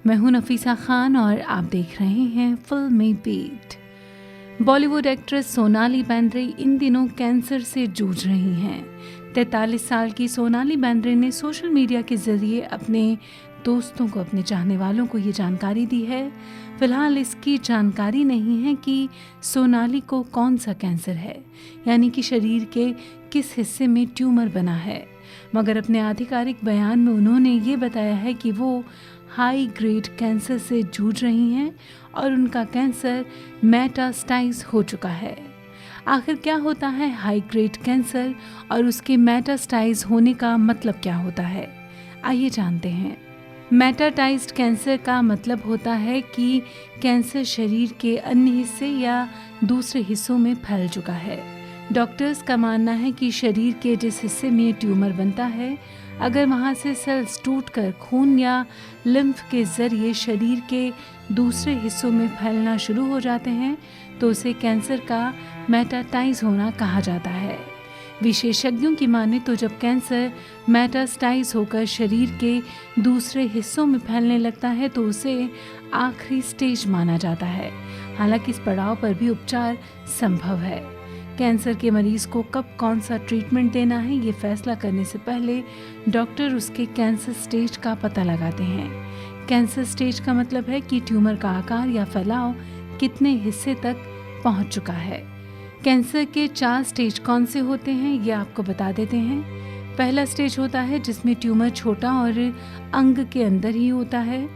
मैं हूं नफीसा खान और आप देख रहे हैं फिल्मी बीट। बॉलीवुड एक्ट्रेस सोनाली बेंद्रे इन दिनों कैंसर से जूझ रही हैं। 43 साल की सोनाली बेंद्रे ने सोशल मीडिया के जरिए अपने दोस्तों को, अपने चाहने वालों को ये जानकारी दी है। फिलहाल इसकी जानकारी नहीं है कि सोनाली को कौन सा कैंसर है, यानी कि शरीर के किस हिस्से में ट्यूमर बना है, मगर अपने आधिकारिक बयान में उन्होंने ये बताया है कि वो हाई ग्रेड कैंसर से जूझ रही हैं और उनका कैंसर मेटास्टाइज हो चुका है। आखिर क्या होता है हाई ग्रेड कैंसर और उसके मेटास्टाइज होने का मतलब क्या होता है, आइए जानते हैं। मेटास्टाइज्ड कैंसर का मतलब होता है कि कैंसर शरीर के अन्य हिस्से या दूसरे हिस्सों में फैल चुका है। डॉक्टर्स का मानना है कि शरीर के जिस हिस्से में ट्यूमर बनता है, अगर वहाँ से सेल्स टूटकर खून या लिम्फ के जरिए शरीर के दूसरे हिस्सों में फैलना शुरू हो जाते हैं तो उसे कैंसर का मेटास्टाइज होना कहा जाता है। विशेषज्ञों की माने तो जब कैंसर मेटास्टाइज होकर शरीर के दूसरे हिस्सों में फैलने लगता है तो उसे आखिरी स्टेज माना जाता है। हालांकि इस पड़ाव पर भी उपचार संभव है। कैंसर के मरीज को कब कौन सा ट्रीटमेंट देना है, ये फैसला करने से पहले डॉक्टर उसके कैंसर स्टेज का पता लगाते हैं। कैंसर स्टेज का मतलब है कि ट्यूमर का आकार या फैलाव कितने हिस्से तक पहुंच चुका है। कैंसर के 4 स्टेज कौन से होते हैं, ये आपको बता देते हैं। पहला स्टेज होता है जिसमें ट्यूमर छोटा और अंग के अंदर ही होता है।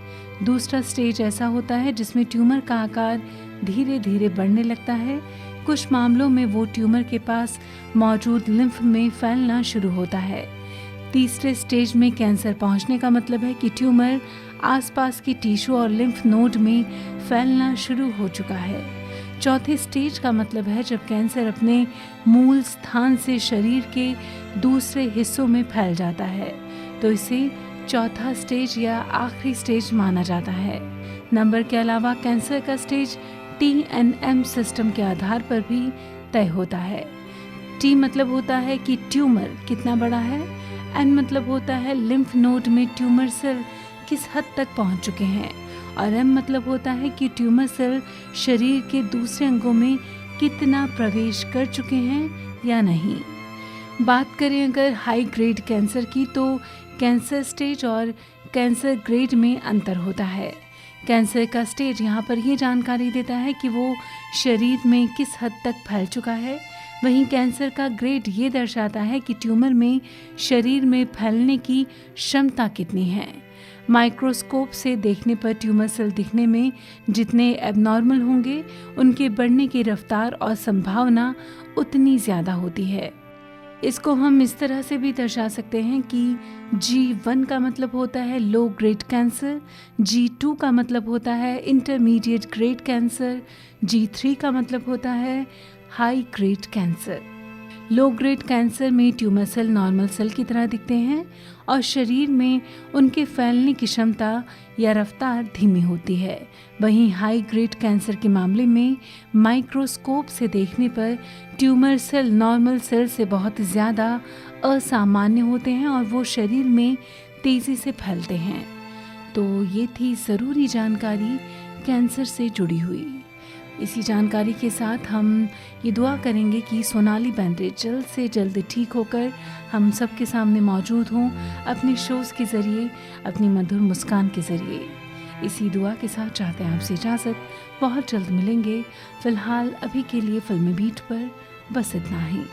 दूसरा स्टेज ऐसा होता है जिसमें ट्यूमर का आकार धीरे धीरे बढ़ने लगता है। कुछ मामलों में वो ट्यूमर के पास मौजूद लिम्फ में फैलना शुरू होता है। तीसरे स्टेज में कैंसर पहुंचने का मतलब है कि ट्यूमर आसपास की टिश्यू और लिम्फ नोड में फैलना शुरू हो चुका है। चौथे स्टेज का मतलब है जब कैंसर अपने मूल स्थान से शरीर के दूसरे हिस्सों में फैल जाता है, तो इसे चौथा स्टेज या आखिरी स्टेज माना जाता है। नंबर के अलावा कैंसर का स्टेज TNM सिस्टम के आधार पर भी तय होता है। T मतलब होता है कि ट्यूमर कितना बड़ा है, N मतलब होता है लिम्फ नोड में ट्यूमर सेल किस हद तक पहुंच चुके हैं, और M मतलब होता है कि ट्यूमर सेल शरीर के दूसरे अंगों में कितना प्रवेश कर चुके हैं या नहीं। बात करें अगर हाई ग्रेड कैंसर की, तो कैंसर स्टेज और कैंसर ग्रेड में अंतर होता है। कैंसर का स्टेज यहाँ पर ये जानकारी देता है कि वो शरीर में किस हद तक फैल चुका है, वहीं कैंसर का ग्रेड ये दर्शाता है कि ट्यूमर में शरीर में फैलने की क्षमता कितनी है। माइक्रोस्कोप से देखने पर ट्यूमर सेल दिखने में जितने एबनॉर्मल होंगे, उनके बढ़ने की रफ्तार और संभावना उतनी ज़्यादा होती है। इसको हम इस तरह से भी दर्शा सकते हैं कि G1 का मतलब होता है लो ग्रेड कैंसर, G2 का मतलब होता है इंटरमीडिएट ग्रेड कैंसर, G3 का मतलब होता है high grade cancer. Low grade cancer में ट्यूमर सेल नॉर्मल सेल की तरह दिखते हैं और शरीर में उनके फैलने की क्षमता या रफ्तार धीमी होती है। वहीं हाई ग्रेड कैंसर के मामले में माइक्रोस्कोप से देखने पर ट्यूमर सेल नॉर्मल सेल से बहुत ज़्यादा असामान्य होते हैं और वो शरीर में तेज़ी से फैलते हैं। तो ये थी ज़रूरी जानकारी कैंसर से जुड़ी हुई। इसी जानकारी के साथ हम ये दुआ करेंगे कि सोनाली बेंद्रे जल्द से जल्द ठीक होकर हम सबके सामने मौजूद हों, अपने शोज़ के ज़रिए, अपनी मधुर मुस्कान के ज़रिए। इसी दुआ के साथ चाहते हैं आपसे इजाज़त, बहुत जल्द मिलेंगे। फ़िलहाल अभी के लिए फिल्मी बीट पर बस इतना ही।